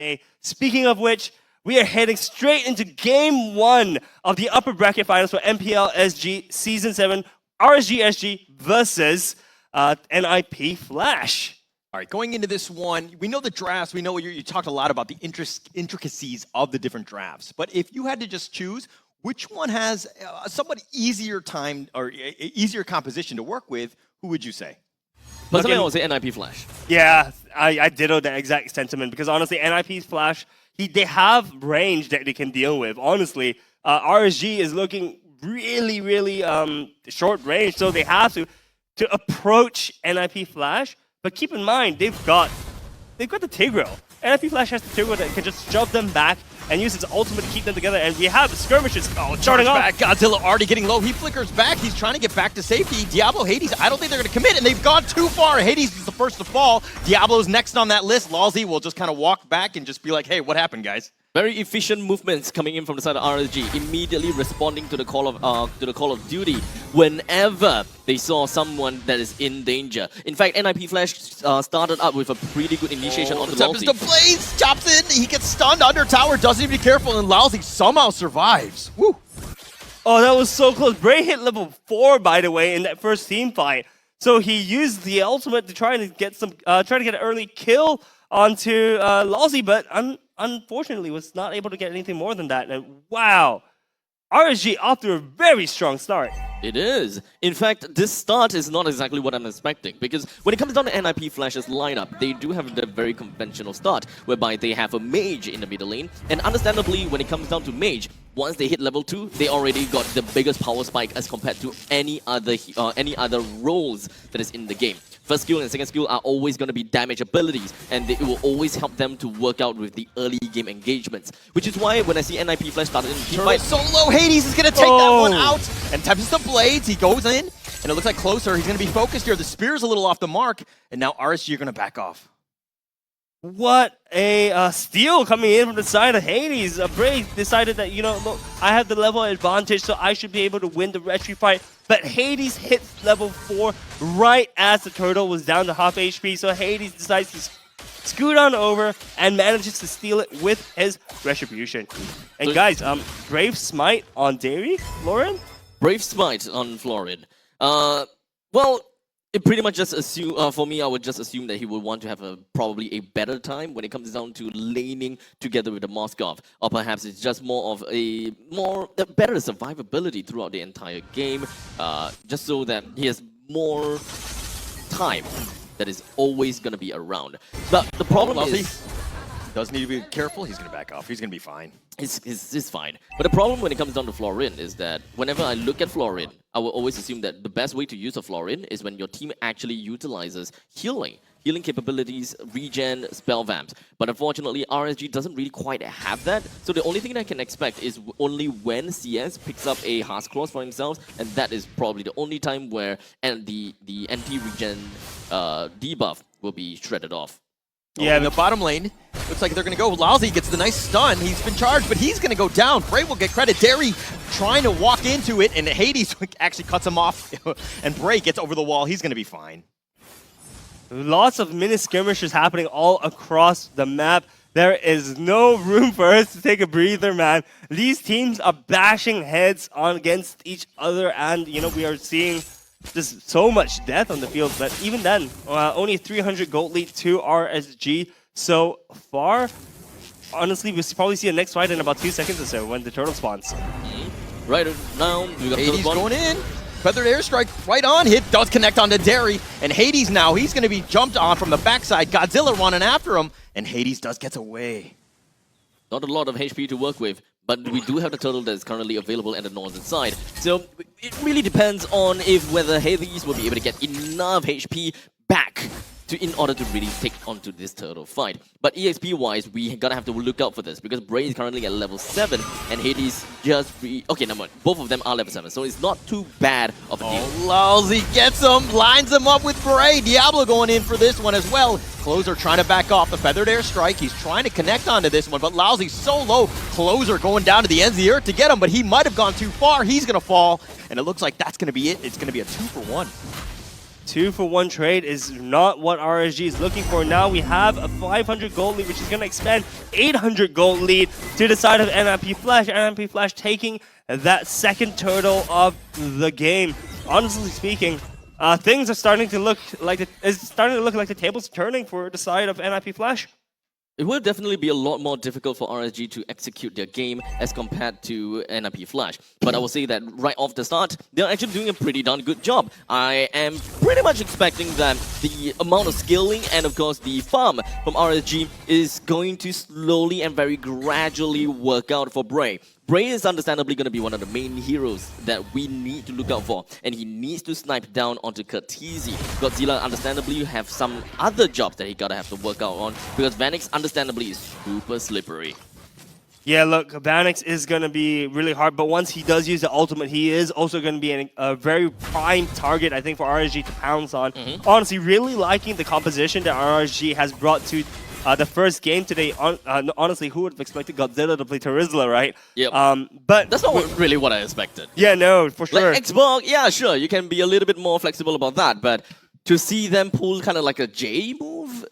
Hey, speaking of which, we are heading straight into Game 1 of the upper bracket finals for Npfl SG Season 7 RSG SG versus NIP Flash. All right, going into this one, we know the drafts. We know you talked a lot about the intricacies of the different drafts. But if you had to just choose, which one has a somewhat easier time or easier composition to work with, who would you say? Personally, I would say NIP Flash. Yeah, I ditto that exact sentiment because honestly, NIP Flash, they have range that they can deal with. Honestly, RSG is looking really short range, so they have to approach NIP Flash. But keep in mind, they've got the Tigreal. NIP Flash has the Tigreal that can just shove them back and use its ultimate to keep them together. And we have skirmishes starting off. Back. Godzilla already getting low. He flickers back. He's trying to get back to safety. Diablo, Hades, I don't think they're going to commit, and they've gone too far. Hades is the first to fall. Diablo's next on that list. Lawsy will just kind of walk back and just be like, hey, what happened, guys? Very efficient movements coming in from the side of RSG, immediately responding to the call of duty whenever they saw someone that is in danger. In fact, NIP Flash started up with a pretty good initiation on the Lousy. The Blaze chops in, he gets stunned under tower, doesn't even be careful, and Lousy somehow survives. Woo! Oh, that was so close. Bray hit level 4, by the way, in that first team fight. So he used the ultimate to try to get an early kill onto Lousy, but unfortunately was not able to get anything more than that. And wow, RSG off to a very strong start. It is. In fact, this start is not exactly what I'm expecting, because when it comes down to NIP Flash's lineup, they do have the very conventional start, whereby they have a mage in the middle lane, and understandably, when it comes down to mage, once they hit level 2, they already got the biggest power spike as compared to any other roles that is in the game. First skill and second skill are always going to be damage abilities, and it will always help them to work out with the early game engagements. Which is why when I see NIP Flash started in the team fight, solo, Hades is going to take that one out, and touches the blades. He goes in, and it looks like closer. He's going to be focused here. The spear's a little off the mark, and now RSG are going to back off. What a steal coming in from the side of Hades. Bray decided that, you know, look, I have the level advantage, so I should be able to win the retry fight. But Hades hits level 4 right as the turtle was down to half HP, so Hades decides to scoot on over and manages to steal it with his retribution. And guys, Brave Smite on Dairy, Lauren? Brave Smite on Florin. Well, it pretty much just assume, for me, I would just assume that he would want to have probably a better time when it comes down to laning together with the Moskov. Or perhaps it's just more of a better survivability throughout the entire game, just so that he has more time that is always going to be around. But the problem is, does need to be careful. He's going to back off. He's going to be fine. It's fine. But the problem when it comes down to Florin is that whenever I look at Florin, I will always assume that the best way to use a Florin is when your team actually utilizes healing capabilities, regen, spell vamps. But unfortunately, RSG doesn't really quite have that. So the only thing I can expect is only when CS picks up a Heart's Claws for himself, and that is probably the only time where the anti-regen debuff will be shredded off. Yeah, in the bottom lane, looks like they're going to go. Lousy gets the nice stun. He's been charged, but he's going to go down. Bray will get credit. Derry trying to walk into it, and Hades actually cuts him off, and Bray gets over the wall. He's going to be fine. Lots of mini skirmishes happening all across the map. There is no room for us to take a breather, man. These teams are bashing heads on against each other, and you know we are seeing just so much death on the field, but even then, only 300 gold lead to RSG so far. Honestly, we'll probably see the next fight in about 2 seconds or so when the turtle spawns. Right now, we got Hades going in. Feathered airstrike right on. Hit does connect onto Derry, and Hades now, he's going to be jumped on from the backside. Godzilla running after him, and Hades gets away. Not a lot of HP to work with, but we do have the turtle that is currently available at the northern side. So it really depends on whether Hades will be able to get enough HP back in order to really take onto this turtle fight. But EXP-wise, we gotta have to look out for this, because Bray is currently at level 7, and Hades just... Okay, no, both of them are level 7, so it's not too bad of a deal. Lousy gets him, lines him up with Bray. Diablo going in for this one as well. Closer trying to back off the feathered airstrike. He's trying to connect onto this one, but Lousy's so low. Closer going down to the ends of the earth to get him, but he might have gone too far. He's gonna fall, and it looks like that's gonna be it. It's gonna be a 2-for-1. 2-for-1 trade is not what RSG is looking for. Now we have a 500 gold lead, which is going to expand 800 gold lead to the side of Npfl. Npfl taking that second turtle of the game. Honestly speaking, things are starting to look like the tables turning for the side of Npfl. It will definitely be a lot more difficult for RSG to execute their game as compared to Npfl. But I will say that right off the start, they're actually doing a pretty darn good job. I am pretty much expecting that the amount of skilling and of course the farm from RSG is going to slowly and very gradually work out for Bray. Bray is understandably going to be one of the main heroes that we need to look out for, and he needs to snipe down onto Kurtizi. Godzilla understandably have some other jobs that he gotta have to work out on, because Vanix understandably is super slippery. Yeah, look, Vanix is going to be really hard, but once he does use the ultimate, he is also going to be a very prime target, I think, for RSG to pounce on. Honestly, really liking the composition that RSG has brought to the first game today. Honestly, who would have expected Godzilla to play Terizla, right? Yep. But that's not really what I expected. Yeah, no, for sure. Like Xbox, yeah, sure, you can be a little bit more flexible about that, but to see them pull kind of like a J move,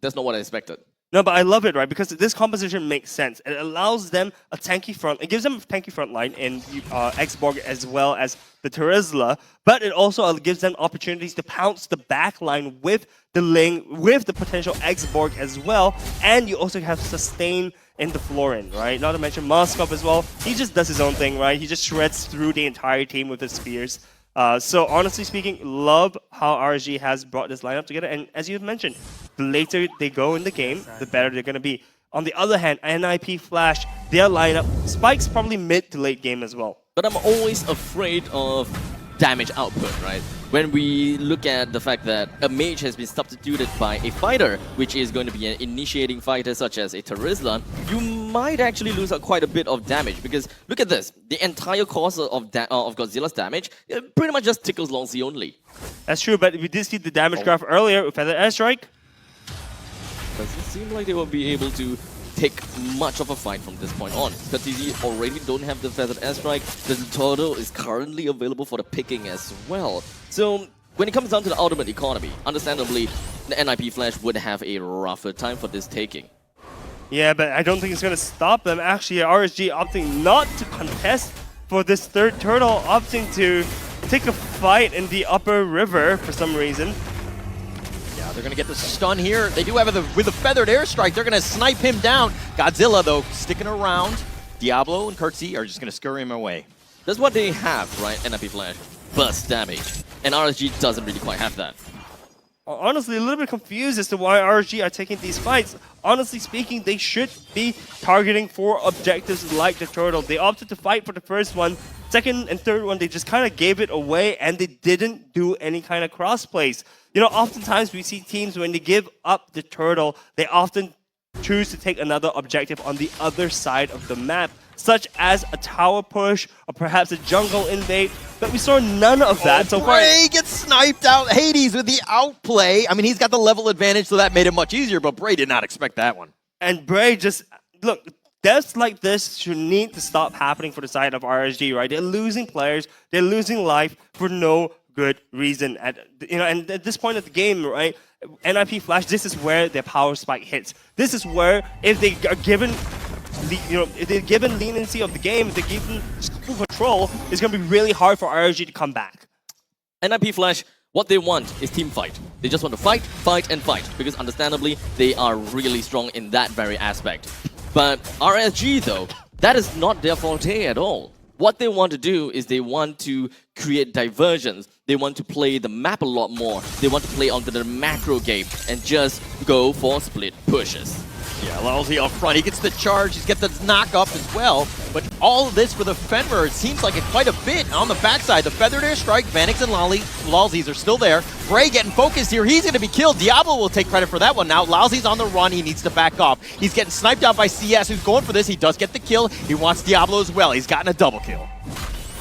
that's not what I expected. No, but I love it, right? Because this composition makes sense. It allows them a tanky front. It gives them a tanky front line in Xborg as well as the Terizla, but it also gives them opportunities to pounce the back line with the Ling, with the potential Xborg as well, and you also have sustain in the Florin, right? Not to mention Moskov as well. He just does his own thing, right? He just shreds through the entire team with his spears. So honestly speaking, love how RSG has brought this lineup together. And as you mentioned, the later they go in the game, the better they're going to be. On the other hand, Npfl, their lineup spikes probably mid to late game as well. But I'm always afraid of damage output, right? When we look at the fact that a mage has been substituted by a fighter, which is going to be an initiating fighter such as a Terizla, you might actually lose out quite a bit of damage, because look at this, the entire cost of Godzilla's damage pretty much just tickles Longzi only. That's true, but we did see the damage graph earlier with Feather Airstrike. Doesn't seem like they will be able to take much of a fight from this point on. Kurtizi already don't have the Feathered Airstrike. The turtle is currently available for the picking as well. So when it comes down to the ultimate economy, understandably, the Npfl would have a rougher time for this taking. Yeah, but I don't think it's going to stop them. Actually, RSG opting not to contest for this third turtle, opting to take a fight in the upper river for some reason. Yeah, they're going to get the stun here. They do have with the Feathered Airstrike, they're going to snipe him down. Godzilla, though, sticking around. Diablo and Kurtzy are just going to scurry him away. That's what they have, right? Npfl. Burst damage. And RSG doesn't really quite have that. Honestly, a little bit confused as to why RSG are taking these fights. Honestly speaking, they should be targeting for objectives like the turtle. They opted to fight for the first one. Second and third one, they just kind of gave it away, and they didn't do any kind of cross plays. You know, oftentimes we see teams, when they give up the turtle, they often choose to take another objective on the other side of the map, such as a tower push or perhaps a jungle invade. But we saw none of that so far. Bray gets sniped out. Hades with the outplay. I mean, he's got the level advantage, so that made it much easier, but Bray did not expect that one. And Bray just, look, deaths like this should need to stop happening for the side of RSG, right? They're losing players, they're losing life for no good reason. And at this point of the game, right, Npfl, this is where their power spike hits. This is where, if they are given, if they're given leniency of the game, if they're given full control, it's going to be really hard for RSG to come back. Npfl, what they want is team fight. They just want to fight, fight, and fight, because understandably, they are really strong in that very aspect. But RSG, though, that is not their forte at all. What they want to do is they want to create diversions. They want to play the map a lot more. They want to play onto the macro game and just go for split pushes. Yeah, Lalzi up front. He gets the charge. He's got the knock up as well. But all of this with a Fenrir, it seems like it quite a bit on the backside. The Feathered Airstrike, Vanix and Lalzi's are still there. Bray getting focused here. He's going to be killed. Diablo will take credit for that one now. Lalzi's on the run. He needs to back off. He's getting sniped out by CS, who's going for this. He does get the kill. He wants Diablo as well. He's gotten a double kill.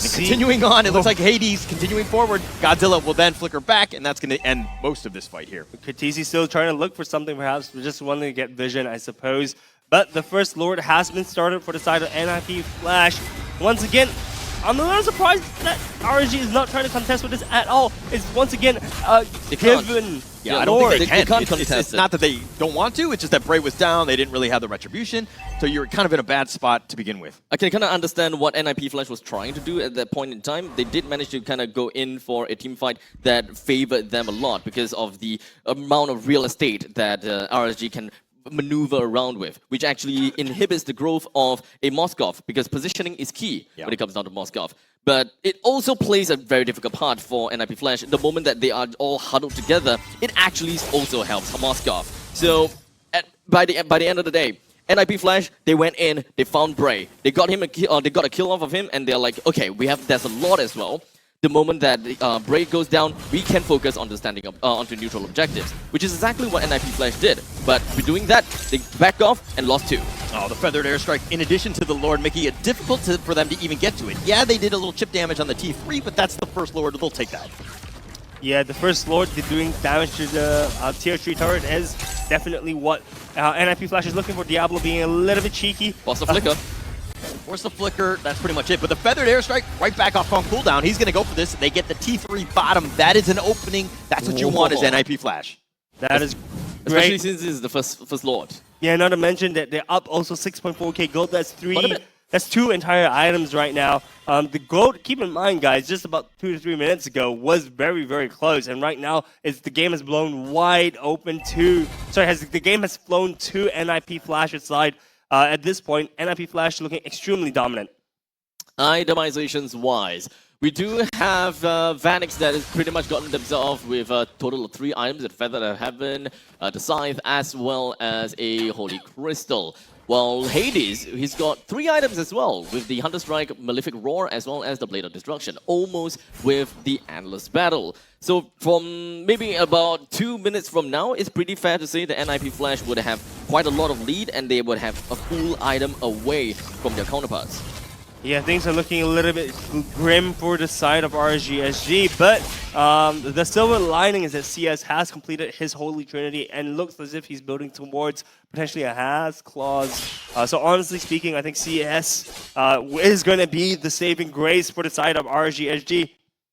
And continuing on, it looks like Hades continuing forward. Godzilla will then flicker back, and that's going to end most of this fight here. Kurtizi still trying to look for something, perhaps just wanting to get vision, I suppose. But the first Lord has been started for the side of Npfl. Once again, I'm a little surprised that RSG is not trying to contest with this at all. It's once again They can't. given. Yeah, I don't think they can. can't It's contest it. not that they don't want to, it's just that Bray was down, they didn't really have the retribution, so you're kind of in a bad spot to begin with. I can kind of understand what Npfl was trying to do at that point in time. They did manage to kind of go in for a team fight that favored them a lot because of the amount of real estate that RSG can maneuver around with, which actually inhibits the growth of a Moskov because positioning is key when it comes down to Moskov. But it also plays a very difficult part for Npfl. The moment that they are all huddled together, it actually also helps Moskov. So by the end of the day, Npfl, they went in, they found Bray, they got him they got a kill off of him, and they're like, okay, there's a lot as well. The moment that Bray goes down, we can focus on the standing up onto neutral objectives, which is exactly what Npfl did. But by doing that, they backed off and lost 2. Oh, the feathered airstrike, in addition to the Lord Mickey, it's difficult for them to even get to it. Yeah, they did a little chip damage on the T3, but that's the first Lord, they'll take that. Yeah, the first Lord doing damage to the tier 3 turret is definitely what Npfl is looking for. Diablo being a little bit cheeky. Lost the flicker. Force the flicker, that's pretty much it. But the feathered airstrike, right back off on cooldown. He's going to go for this. They get the T3 bottom. That is an opening. That's what you want as Npfl. That is Especially great. since this is the first Lord. Yeah, not to mention that they're up also 6.4k gold. That's 2 entire items right now. The gold, keep in mind, guys, just about 2 to 3 minutes ago was very, very close. And right now, the game has blown wide open to... Sorry, the game has flown to Npfl's side. At this point, Npfl looking extremely dominant. Itemizations wise, we do have Vanix that has pretty much gotten themselves with a total of 3 items: the Feather of Heaven, the Scythe, as well as a Holy Crystal. While Hades, he's got 3 items as well, with the Hunter Strike, Malefic Roar, as well as the Blade of Destruction, almost with the Endless Battle. So from maybe about 2 minutes from now, it's pretty fair to say that Npfl would have quite a lot of lead, and they would have a full item away from their counterparts. Yeah, things are looking a little bit grim for the side of RSG, but the silver lining is that CS has completed his Holy Trinity and looks as if he's building towards potentially a Has Clause. So honestly speaking, I think CS is going to be the saving grace for the side of RSG.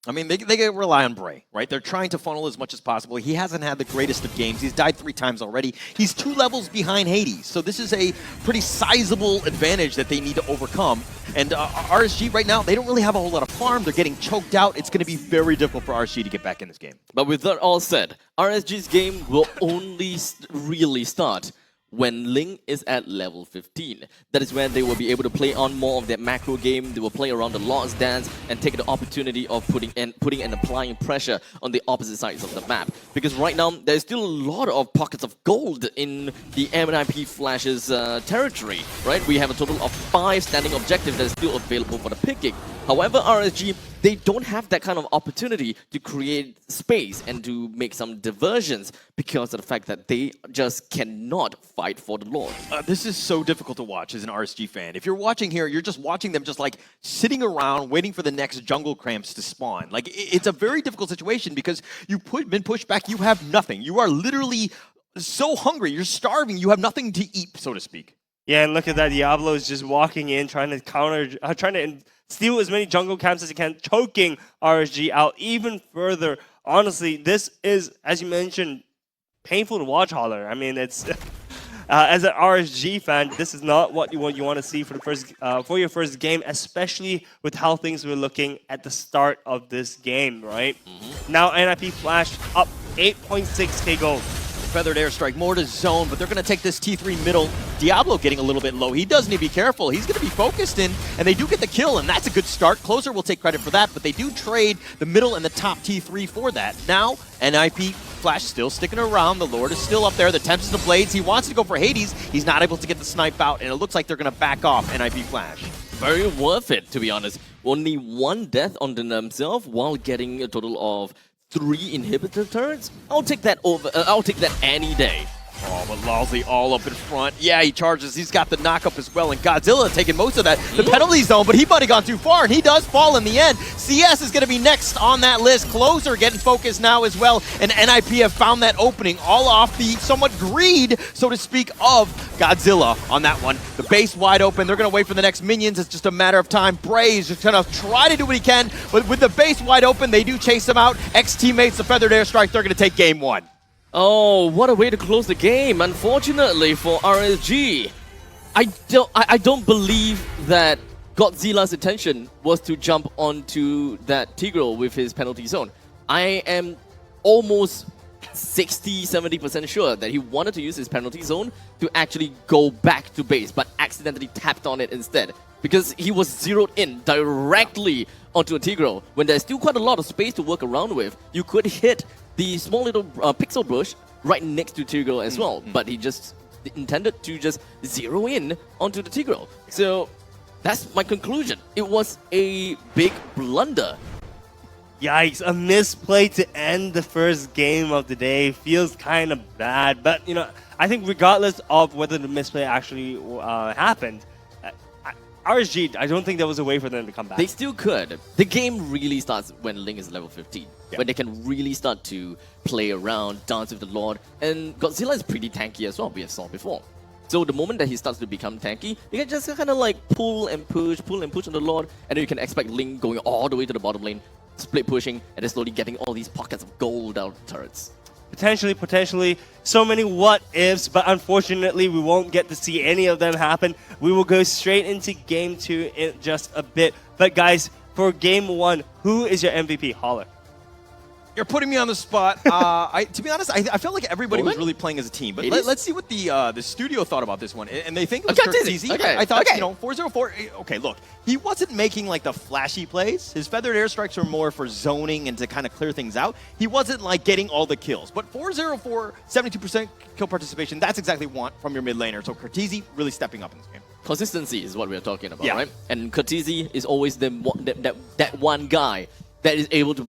I mean, they can rely on Bray, right? They're trying to funnel as much as possible. He hasn't had the greatest of games. He's died 3 times already. He's 2 levels behind Hades. So this is a pretty sizable advantage that they need to overcome. And RSG right now, they don't really have a whole lot of farm. They're getting choked out. It's going to be very difficult for RSG to get back in this game. But with that all said, RSG's game will only really start when Ling is at level 15. That is when they will be able to play on more of that macro game. They will play around the Lord's Dance and take the opportunity of putting and applying pressure on the opposite sides of the map. Because right now, there's still a lot of pockets of gold in the Npfl's territory, right? We have a total of 5 standing objectives that is still available for the picking. However, RSG, they don't have that kind of opportunity to create space and to make some diversions because of the fact that they just cannot fight for the Lord. This is so difficult to watch as an RSG fan. If you're watching here, you're just watching them just like sitting around waiting for the next jungle cramps to spawn. Like, it's a very difficult situation because you've been pushed back, you have nothing. You are literally so hungry, you're starving, you have nothing to eat, so to speak. Yeah, and look at that. Diablo is just walking in, trying to steal as many jungle camps as he can, choking RSG out even further. Honestly, this is, as you mentioned, painful to watch, Holler. I mean, it's as an RSG fan, this is not what you want to see for your first game, especially with how things were looking at the start of this game, right? Now Npfl up 8.6k gold. Feathered airstrike, more to zone, but they're going to take this T3 middle. Diablo getting a little bit low. He does need to be careful. He's going to be focused in, and they do get the kill, and that's a good start. Closer will take credit for that, but they do trade the middle and the top T3 for that. Now, Npfl still sticking around. The Lord is still up there. The Tempest of the Blades. He wants to go for Hades. He's not able to get the snipe out, and it looks like they're going to back off Npfl. Very worth it, to be honest. Only 1 death on themselves while getting a total of 3 inhibitor turrets. I'll take that any day. Oh, but Lawsley all up in front. Yeah, he charges. He's got the knockup as well. And Godzilla taking most of that. The penalty zone, but he might have gone too far, and he does fall in the end. CS is going to be next on that list. Closer getting focused now as well. And NIP have found that opening all off the somewhat greed, so to speak, of Godzilla on that one. The base wide open. They're going to wait for the next minions. It's just a matter of time. Bray is just going to try to do what he can. But with the base wide open, they do chase him out. Ex-teammates, the Feathered Airstrike, they're going to take game one. Oh, what a way to close the game, unfortunately for RSG. I don't believe that Godzilla's intention was to jump onto that Tigreal with his penalty zone. I am almost 60-70% sure that he wanted to use his penalty zone to actually go back to base, but accidentally tapped on it instead. Because he was zeroed in directly onto a Tigreal. When there's still quite a lot of space to work around with, you could hit the small little pixel bush right next to Tigreal as well. But he just intended to just zero in onto the Tigreal. So that's my conclusion. It was a big blunder. Yikes, a misplay to end the first game of the day feels kind of bad. But, you know, I think regardless of whether the misplay actually happened, RSG, I don't think there was a way for them to come back. They still could. The game really starts when Link is level 15, when they can really start to play around, dance with the Lord. And Godzilla is pretty tanky as well, we have saw before. So the moment that he starts to become tanky, you can just kind of like pull and push on the Lord, and then you can expect Link going all the way to the bottom lane, split pushing, and then slowly getting all these pockets of gold out of turrets. Potentially, so many what-ifs, but unfortunately, we won't get to see any of them happen. We will go straight into Game 2 in just a bit. But guys, for Game 1, who is your MVP? Holler. You're putting me on the spot. To be honest, I felt like everybody was really playing as a team. But let's see what the studio thought about this one. And they think it was Cortese. Okay. I thought, you know, 404. Okay, look, he wasn't making like the flashy plays. His feathered airstrikes were more for zoning and to kind of clear things out. He wasn't like getting all the kills. But 404, 72% kill participation. That's exactly what you want from your mid laner. So Cortese really stepping up in this game. Consistency is what we're talking about, right? And Cortese is always that one guy that is able to